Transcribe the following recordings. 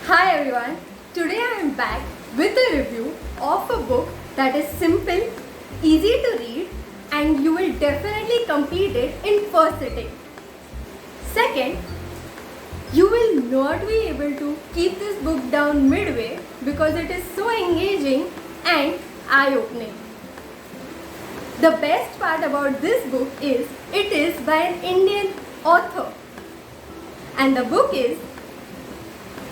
Hi everyone, today I am back with a review of a book that is simple, easy to read and you will definitely complete it in first sitting. Second, you will not be able to keep this book down midway because it is so engaging and eye-opening. The best part about this book is it is by an Indian author and the book is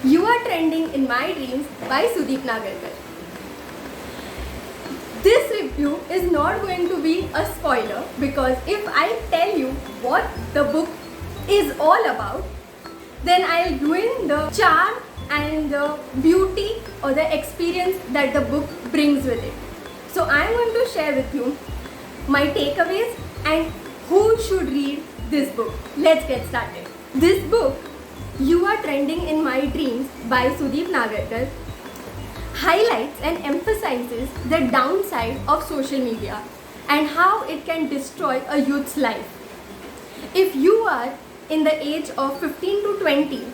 You Are Trending in My Dreams by Sudeep Nagarkar. This review is not going to be a spoiler because if I tell you what the book is all about, then I'll ruin the charm and the beauty or the experience that the book brings with it. So I'm going to share with you my takeaways and who should read this book. Let's get started. This book, You Are Trending in My Dreams by Sudeep Nagarkar, highlights and emphasizes the downside of social media and how it can destroy a youth's life. If you are in the age of 15 to 20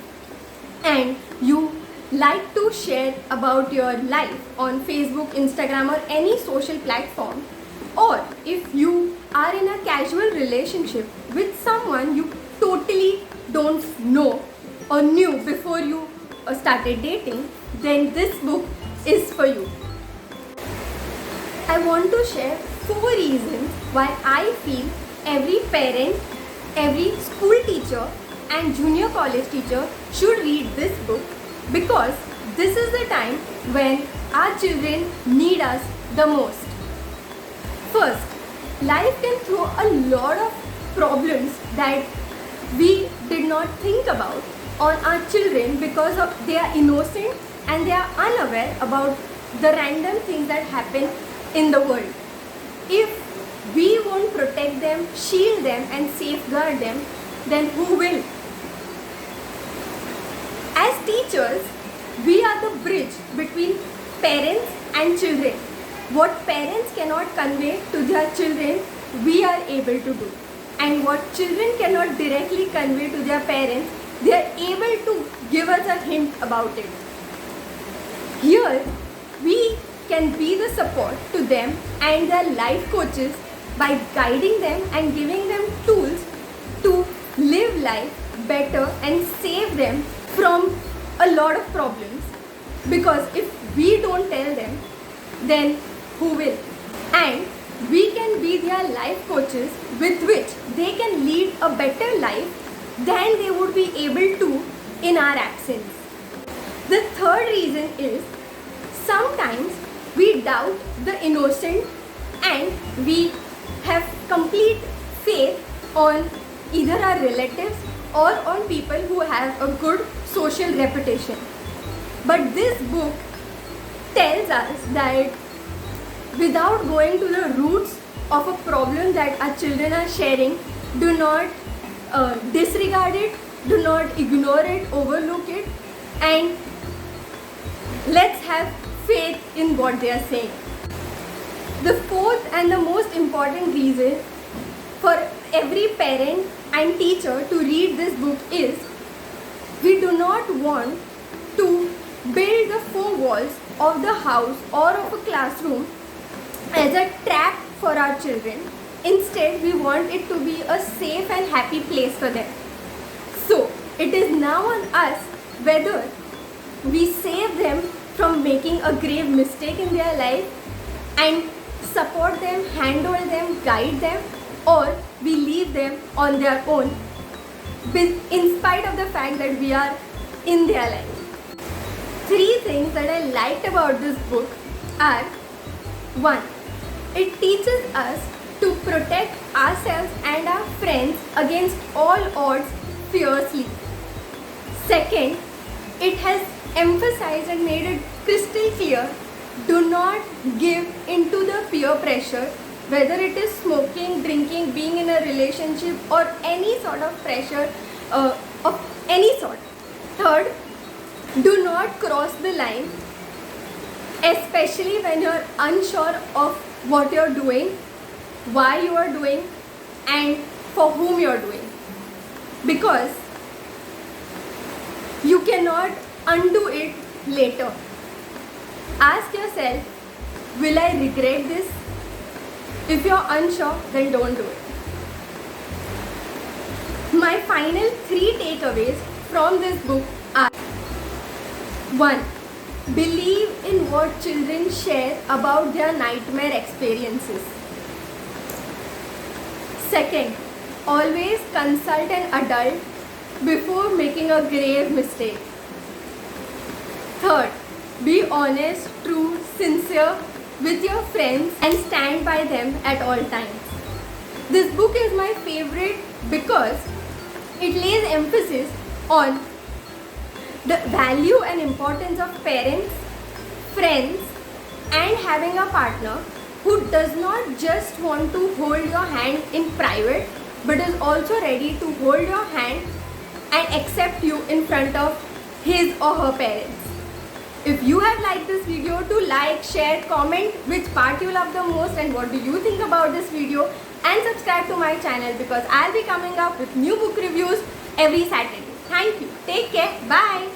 and you like to share about your life on Facebook, Instagram or any social platform, or if you are in a casual relationship with someone you totally don't know or knew before you started dating, then this book is for you. I want to share 4 reasons why I feel every parent, every school teacher and junior college teacher should read this book because this is the time when our children need us the most. First, life can throw a lot of problems that we did not think about on our children because of they are innocent and they are unaware about the random things that happen in the world. If we won't protect them, shield them and safeguard them, then who will? As teachers, we are the bridge between parents and children. What parents cannot convey to their children, we are able to do. And what children cannot directly convey to their parents, they are able to give us a hint about it. Here, we can be the support to them and their life coaches by guiding them and giving them tools to live life better and save them from a lot of problems. Because if we don't tell them, then who will? And we can be their life coaches with which they can lead a better life than they would be able to in our absence. The third reason is sometimes we doubt the innocent and we have complete faith on either our relatives or on people who have a good social reputation. But this book tells us that without going to the roots of a problem that our children are sharing, do not disregard it, do not ignore it, overlook it, and let's have faith in what they are saying. The fourth and the most important reason for every parent and teacher to read this book is we do not want to build the 4 walls of the house or of a classroom as a trap for our children. Instead, we want it to be a safe and happy place for them. So, it is now on us whether we save them from making a grave mistake in their life and support them, handle them, guide them, or we leave them on their own in spite of the fact that we are in their life. 3 things that I liked about this book are: 1. It teaches us to protect ourselves and our friends against all odds fiercely. Second, it has emphasized and made it crystal clear, do not give into the peer pressure, whether it is smoking, drinking, being in a relationship or any sort of pressure of any sort. Third, do not cross the line, especially when you are unsure of what you are doing, why you are doing and for whom you are doing. Because you cannot undo it later. Ask yourself, will I regret this? If you're unsure, then don't do it. My final 3 takeaways from this book are: 1. Believe in what children share about their nightmare experiences. 2. Always consult an adult before making a grave mistake. 3. Be honest, true, sincere with your friends and stand by them at all times. This book is my favorite because it lays emphasis on the value and importance of parents, friends, and having a partner who does not just want to hold your hand in private but is also ready to hold your hand and accept you in front of his or her parents. If you have liked this video, to like, share, comment which part you love the most and what do you think about this video, and subscribe to my channel because I'll be coming up with new book reviews every Saturday. Thank you. Take care. Bye.